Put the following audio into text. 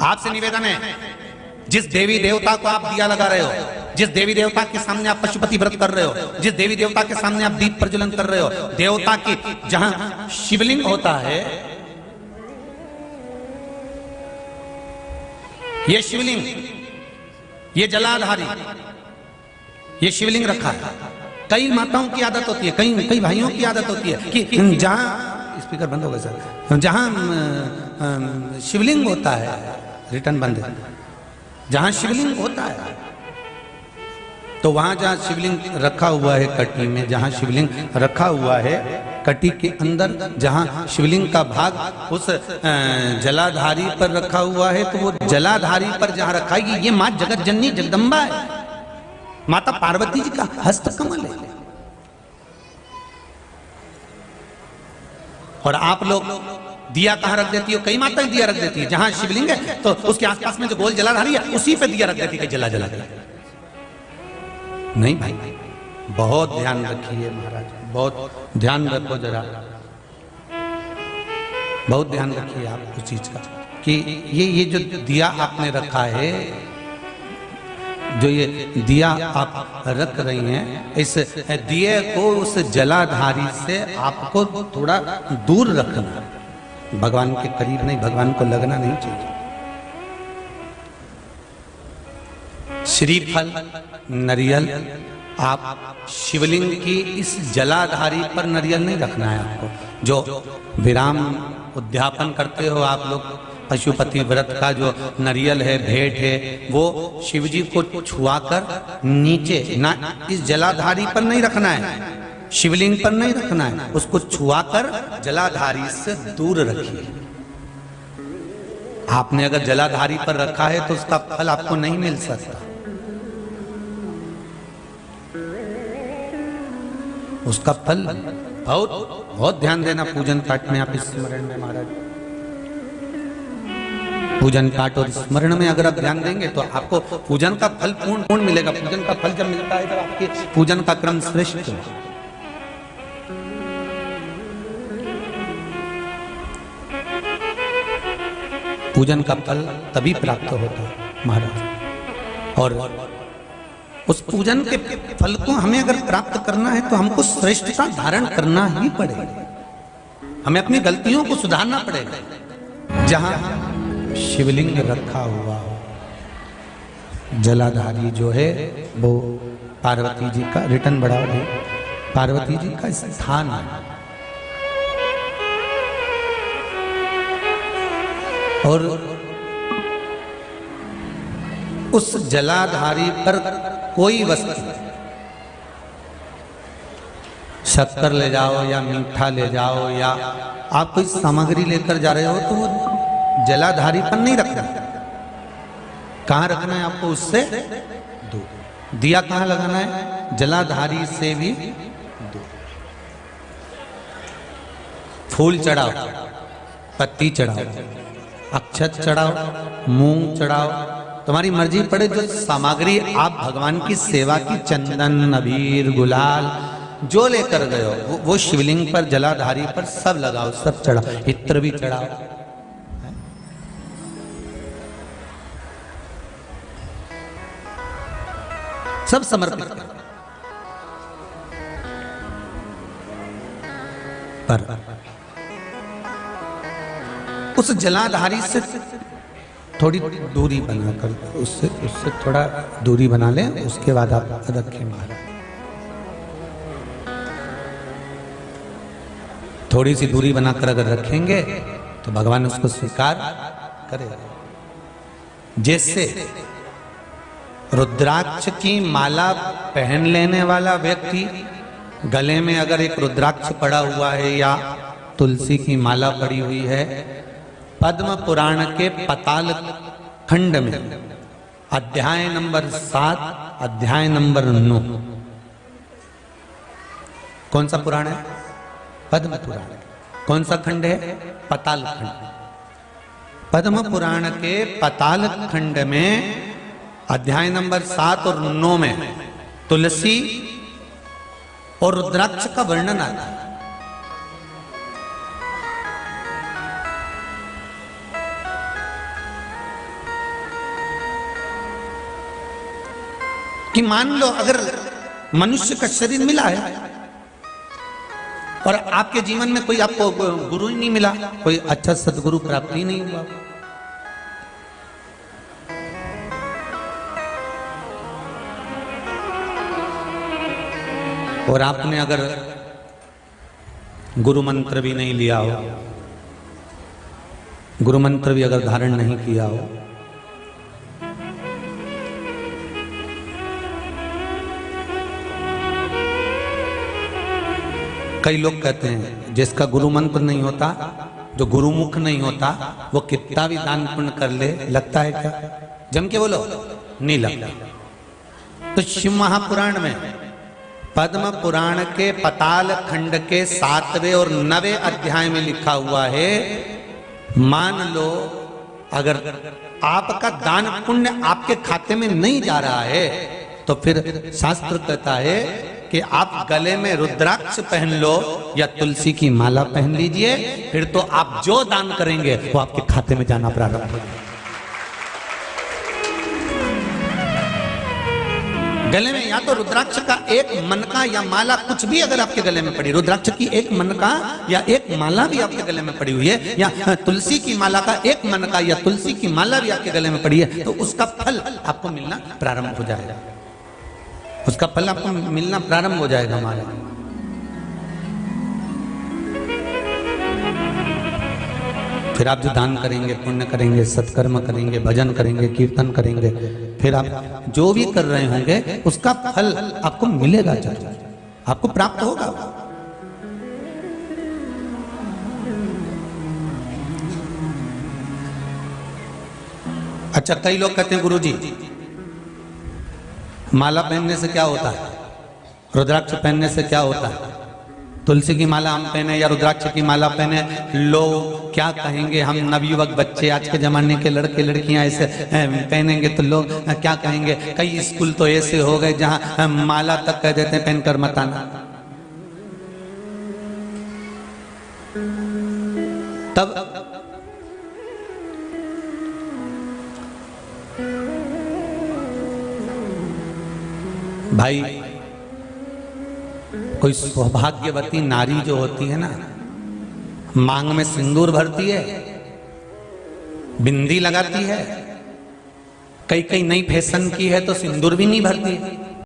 आपसे निवेदन है, जिस देवी देवता को आप दिया लगा रहे हो, जिस देवी देवता के सामने आप पशुपति व्रत कर रहे हो, जिस देवी देवता के सामने आप दीप प्रज्वलन कर रहे हो, देवता की जहां शिवलिंग होता है, ये शिवलिंग, ये जलाधारी, ये शिवलिंग रखा है। कई माताओं की आदत होती है, कई भाइयों की आदत होती है कि जहां, स्पीकर बंद हो गया सर, जहां शिवलिंग होता है, रिटर्न बंद है, जहां शिवलिंग होता है तो वहां जहां शिवलिंग रखा हुआ है कटी में, जहां शिवलिंग रखा हुआ है कटी के अंदर, जहां शिवलिंग का भाग उस जलाधारी पर रखा हुआ है, तो वो जलाधारी पर जहां रखा है, ये मां जगत जननी जगदम्बा है, माता पार्वती जी का हस्त कमल है। और आप लोग दिया कहां रख देती हो? कई माताएं दिया रख देती है, जहां शिवलिंग है तो उसके आसपास में जो गोल जलाधारी है उसी पे दिया रख देती है, जला जला के। नहीं भाई, बहुत ध्यान रखिए महाराज, बहुत ध्यान रखो जरा, बहुत ध्यान रखिए आप उस चीज का कि ये जो दिया आपने रखा है, जो ये दिया आप रख रही हैं, इस दिए को उस जलाधारी से आपको थोड़ा दूर रखना, भगवान के करीब नहीं, भगवान को लगना नहीं चाहिए। श्रीफल नरियल आप शिवलिंग की इस जलाधारी पर नरियल नहीं रखना है आपको। जो विराम उद्यापन करते हो आप लोग, पशुपति व्रत का जो नरियल है, भेंट है, वो शिवजी को छुआकर नीचे ना, इस जलाधारी पर नहीं रखना है, शिवलिंग पर नहीं रखना है, उसको छुआकर जलाधारी से दूर रखिए। आपने अगर जलाधारी पर रखा है तो उसका फल आपको नहीं मिल सकता, उसका फल बहुत बहुत ध्यान देना। पूजन पाठ में आप स्मरण में महाराज, पूजन पाठ और स्मरण में अगर आप ध्यान देंगे तो आपको पूजन का फल पूर्ण मिलेगा। पूजन का फल जब मिलता है तो आपके पूजन का क्रम श्रेष्ठ है। पूजन का फल तभी प्राप्त होता है महाराज, और उस पूजन के फल को हमें अगर प्राप्त करना है तो हमको श्रेष्ठता धारण करना ही पड़ेगा, हमें अपनी गलतियों को सुधारना पड़ेगा। जहां शिवलिंग रखा हुआ हो, जलाधारी जो है वो पार्वती जी का, रिटर्न बढ़ाओ भाई, पार्वती जी का स्थान है। और उस जलाधारी पर कोई वस्तु, शक्कर ले जाओ या मीठा ले जाओ या आप कोई सामग्री लेकर जा रहे हो तो वो जलाधारी पर नहीं रखना। कहां रखना है आपको? उससे दूर। दिया कहां लगाना है? जलाधारी से भी दूर। फूल चढ़ाओ, पत्ती चढ़ाओ, अक्षत चढ़ाओ, मूंग चढ़ाओ, तुम्हारी मर्जी पड़े। जो सामग्री आप भगवान की सेवा की, चंदन, अबीर, गुलाल जो लेकर गए हो वो शिवलिंग पर, जलाधारी पर सब लगाओ, सब चढ़ाओ, इत्र भी चढ़ाओ। सब समर्पित करो। पर उस जलाधारी से थोड़ी दूरी बनाकर, उससे थोड़ा दूरी बना लें, उसके बाद आप रखें महाराज। थोड़ी सी दूरी बनाकर अगर रखेंगे तो भगवान उसको स्वीकार करेगा। जैसे रुद्राक्ष की माला पहन लेने वाला व्यक्ति, गले में अगर एक रुद्राक्ष पड़ा हुआ है या तुलसी की माला पड़ी हुई है, पद्म पुराण के पाताल खंड में अध्याय नंबर 7, अध्याय नंबर 9, कौन सा पुराण है? पद्म पुराण। कौन सा खंड है? पाताल खंड। पद्म पुराण के पाताल खंड में अध्याय नंबर 7 और 9 में तुलसी और रुद्राक्ष का वर्णन आता है। कि मान लो अगर मनुष्य का शरीर मिला है और आपके जीवन में कोई आपको गुरु ही नहीं मिला, कोई अच्छा सदगुरु प्राप्त ही नहीं हुआ, और आपने अगर गुरु मंत्र भी नहीं लिया हो, गुरु मंत्र भी अगर धारण नहीं किया हो, कई लोग कहते हैं जिसका गुरु मंत्र नहीं होता, जो गुरुमुख नहीं होता, वो कितना भी दान पुण्य कर ले, लगता है क्या? जम के बोलो, नहीं लगता। तो शिव महापुराण में पद्म पुराण के पताल खंड के 7वें और 9वें अध्याय में लिखा हुआ है, मान लो अगर आपका दान पुण्य आपके खाते में नहीं जा रहा है तो फिर शास्त्र कहता है कि आप गले में रुद्राक्ष पहन लो या तुलसी की माला पहन लीजिए, फिर तो आप जो दान करेंगे वो आपके खाते में जाना प्रारंभ हो जाएगा। गले में या तो रुद्राक्ष का एक मनका या माला, कुछ भी अगर आपके गले में पड़ी, रुद्राक्ष की एक मनका या एक माला भी आपके गले में पड़ी हुई है, या तुलसी की माला का एक मनका या तुलसी की माला भी आपके गले में पड़ी है, तो उसका फल आपको मिलना प्रारंभ हो जाएगा, उसका फल आपको मिलना प्रारंभ हो जाएगा। हमारे फिर आप जो दान करेंगे, पुण्य करेंगे, सत्कर्म करेंगे, भजन करेंगे, कीर्तन करेंगे, फिर आप जो भी कर रहे होंगे उसका फल आपको मिलेगा, जरूर आपको प्राप्त होगा। अच्छा, कई लोग कहते हैं गुरुजी माला पहनने से क्या होता है, रुद्राक्ष पहनने से क्या होता है, तुलसी की माला हम पहने या रुद्राक्ष की माला पहने, लोग क्या कहेंगे, हम नवयुवक बच्चे आज के जमाने के लड़के लड़कियां ऐसे पहनेंगे तो लोग क्या कहेंगे। कई स्कूल तो ऐसे हो गए जहां माला तक कह देते हैं पहनकर मत आना। तब भाई कोई सौभाग्यवती नारी जो होती है ना, मांग में सिंदूर भरती है, बिंदी लगाती है, कई कई नई फैशन की है तो सिंदूर भी नहीं भरती है।